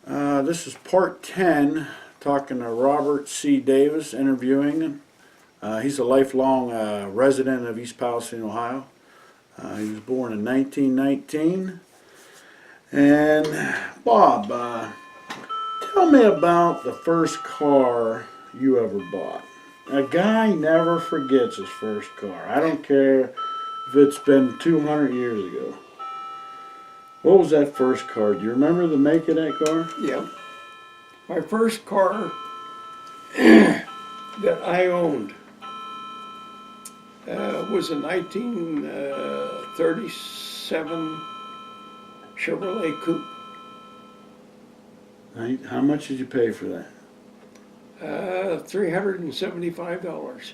This is part 10, talking to Robert C. Davis, interviewing him. He's a lifelong resident of East Palestine, Ohio. He was born in 1919. And Bob, tell me about the first car you ever bought. A guy never forgets his first car. I don't care if it's been 200 years ago. What was that first car? Do you remember the make of that car? Yeah. My first car that I owned was a 1937 Chevrolet Coupe. How much did you pay for that? $375.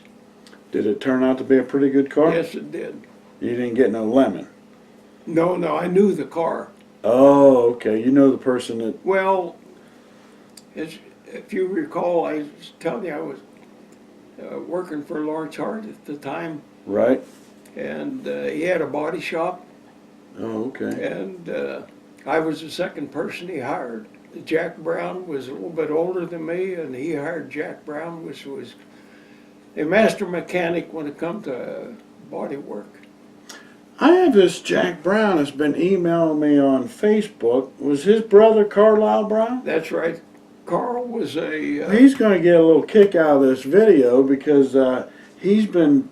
Did it turn out to be a pretty good car? Yes, it did. You didn't get no lemon? No, I knew the car. Oh, okay. You know the person that... Well, if you recall, I was telling you I was working for Lawrence Hart at the time, Right? and he had a body shop, Oh, okay. and I was the second person he hired. Jack Brown was a little bit older than me, and he hired Jack Brown, which was a master mechanic when it come to body work. I have this Jack Brown that's been emailing me on Facebook. Was his brother Carlisle Brown? That's right. Carl was a... He's going to get a little kick out of this video because he's been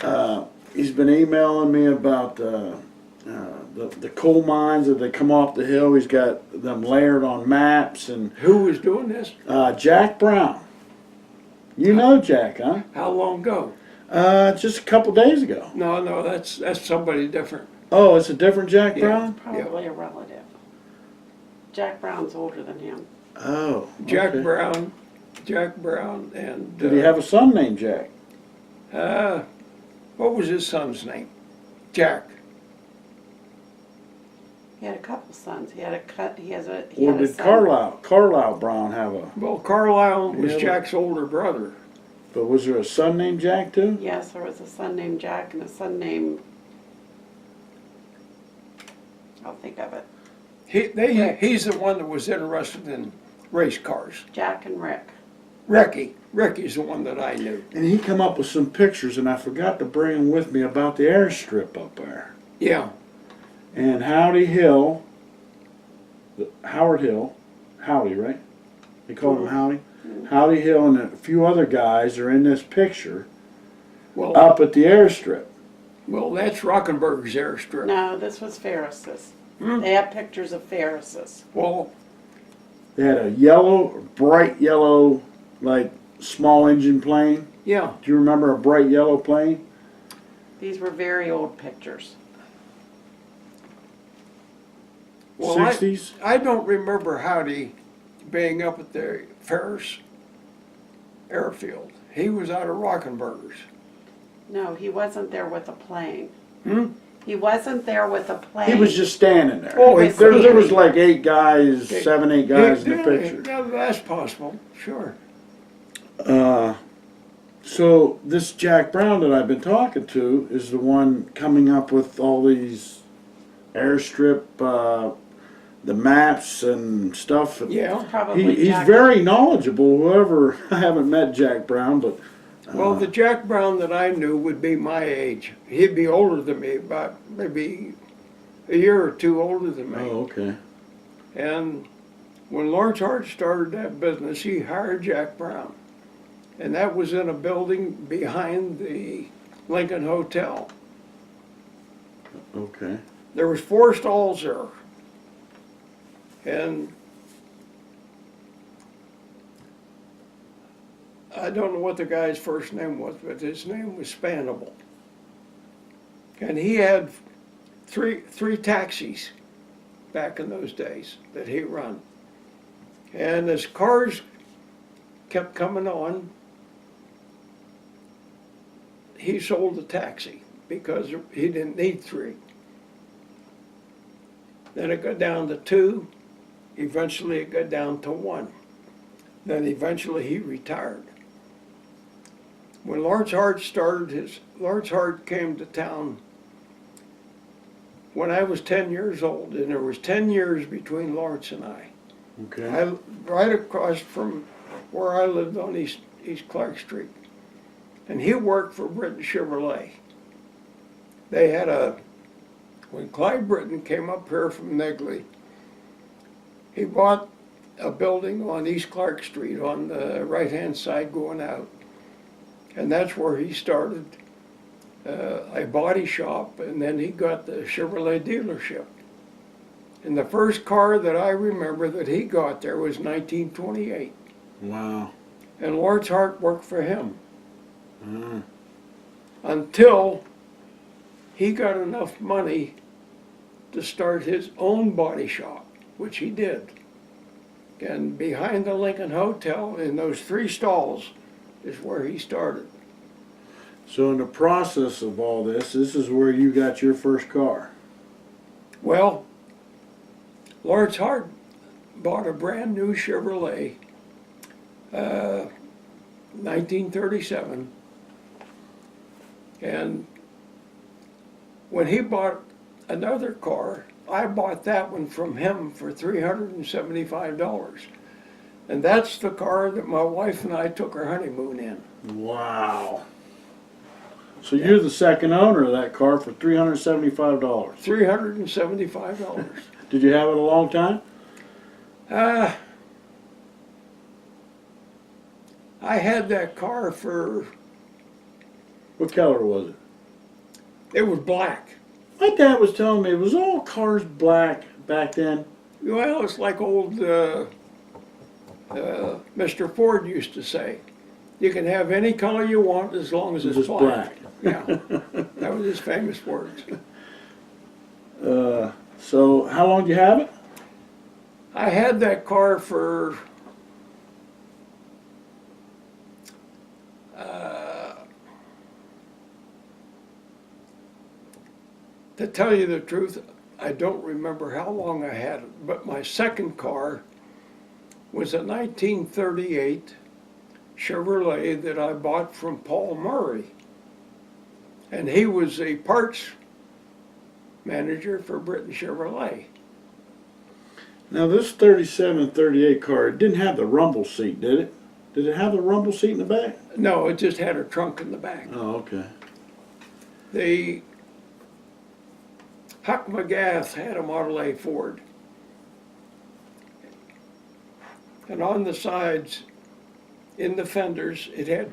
emailing me about the coal mines that they come off the hill. He's got them layered on maps. And Who was doing this? Jack Brown. You know Jack, huh? How long ago? Just a couple days ago. No, that's somebody different. Oh, it's a different Jack Yeah. Brown? Probably a relative. Jack Brown's older than him. Oh, Jack okay. Brown, and... Did he have a son named Jack? what was his son's name? Jack. He had a couple sons. He had a Or did Carlisle Brown have a... Well, Carlisle was Yeah, but- Jack's older brother. But was there a son named Jack too? Yes, there was a son named Jack and a son named, I'll think of it, He's the one that was interested in race cars. Jack and Rick. Ricky's the one that I knew. And he come up with some pictures, and I forgot to bring them with me about the airstrip up there. Yeah, And Howdy Hill, Howdy, right? They call him Howdy? Howdy Hill and a few other guys are in this picture well, up at the airstrip. that's Rockenberg's airstrip. No, this was Ferris's. Hmm? They have pictures of Ferris's. Well, They had a bright yellow, like small engine plane. yeah, Do you remember a bright yellow plane? These were very old pictures. well, 60s? I don't remember Howdy being up at the Ferris airfield. He was out of Rockenberg's. No, he wasn't there with a plane. Hmm? He wasn't there with a plane. He was just standing there. Oh, he there was was- like 8 guys, 7, 8 guys in the picture. Yeah, that's possible, sure. So this Jack Brown that I've been talking to is the one coming up with all these airstrip, the maps and stuff. Yeah. Probably He's Jack. very knowledgeable. Whoever, I haven't met Jack Brown, but Well, the Jack Brown that I knew would be my age. He'd be older than me, about maybe a year or two older than me. oh, okay. And when Lawrence Hart started that business, he hired Jack Brown. And that was in a building behind the Lincoln Hotel. Okay. There was 4 stalls there. And I don't know what the guy's first name was, but his name was Spandable. And he had three taxis back in those days that he run. And as cars kept coming on, he sold the taxi because he didn't need 3. Then it got down to 2. Eventually it got down to 1. Then eventually he retired. When Lawrence Hart came to town when I was 10 years old, and there was 10 years between Lawrence and I. Okay. Right across from where I lived on East Clark Street. And he worked for Britton Chevrolet. They had when Clyde Britton came up here from Negley, he bought a building on East Clark Street on the right-hand side going out. And that's where he started a body shop, and then he got the Chevrolet dealership. And the first car that I remember that he got there was 1928. Wow. And Lawrence Hart worked for him Mm. until he got enough money to start his own body shop, which he did. And behind the Lincoln Hotel, in those 3 stalls, is where he started. So in the process of all this is where you got your first car. Well, Lawrence Hart bought a brand new Chevrolet, 1937. And when he bought another car, I bought that one from him for $375. And that's the car that my wife and I took our honeymoon in. Wow. So you're the second owner of that car for $375. $375. Did you have it a long time? I had that car for, What color was it? it was black. My dad was telling me it was all cars black back then. Well, it's like old Mr. Ford used to say, you can have any color you want as long as it's Just black. black. Yeah, that was his famous words. So how long did you have it? I had that car for to tell you the truth, I don't remember how long I had it, but my second car was a 1938 Chevrolet that I bought from Paul Murray. And he was a parts manager for Britton Chevrolet. Now this 37, 38 car, it didn't have the rumble seat, did it? Did it have the rumble seat in the back? No, it just had a trunk in the back. Oh, okay. Huck McGath had a Model A Ford. And on the sides, in the fenders, it had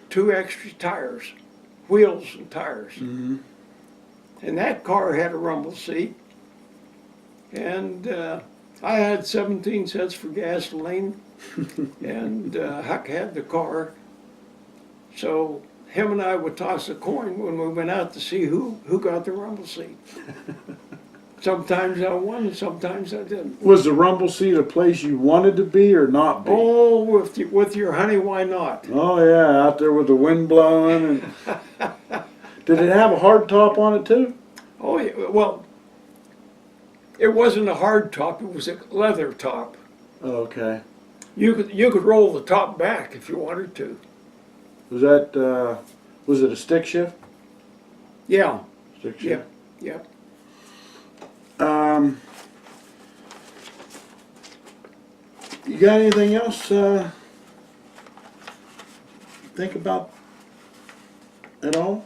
2 extra tires, wheels and tires. Mm-hmm. And that car had a rumble seat. And I had 17 cents for gasoline, and Huck had the car. So him and I would toss a coin when we went out to see who got the rumble seat. Sometimes I won, sometimes I didn't. Was the rumble seat a place you wanted to be or not be? Oh, with your honey, why not? Oh yeah, out there with the wind blowing. And did it have a hard top on it too? Oh, yeah, well, it wasn't a hard top, it was a leather top. Oh, okay. You could roll the top back if you wanted to. Was that was it a stick shift? Yeah, Stick yeah, shift. yeah. You got anything else? Think about at all?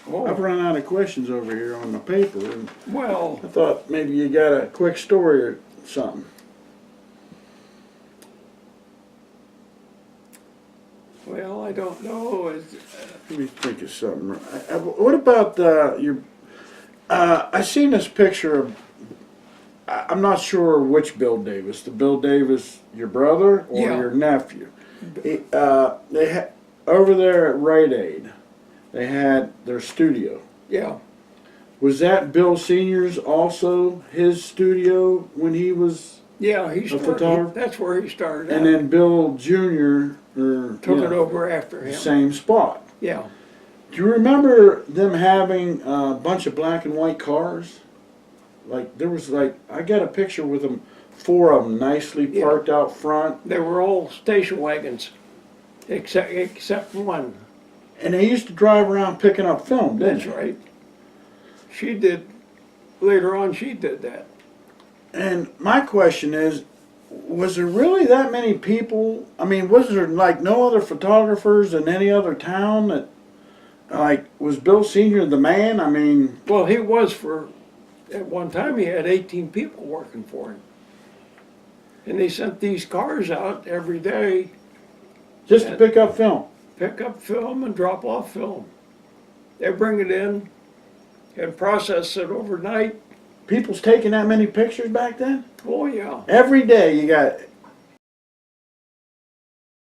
Oh, I've run out of questions over here on the paper, and well, I thought maybe you got a quick story or something. I don't know. Let me think of something. What about your? I seen this picture of. I'm not sure which Bill Davis. The Bill Davis, your brother or Yeah. your nephew? They had over there at Rite Aid. They had their studio. Yeah, Was that Bill Senior's also his studio when he was? yeah, he photographer? started, that's where he started And out. then Bill Jr. Took it over after the him. same spot. Yeah, Do you remember them having a bunch of black and white cars? Like there was I got a picture with them, 4 of them nicely Yeah. parked out front, they were all station wagons, except one. and they used to drive around picking up film, didn't That's they? right. She did, later on she did that. And my question is, was there really that many people? I mean, was there like no other photographers in any other town that, like, was Bill Senior the man? I mean, Well, he was at one time he had 18 people working for him. And they sent these cars out every day, just to pick up film. pick up film and drop off film. They bring it in and process it overnight. People's taking that many pictures back then? Oh, yeah. Every day you got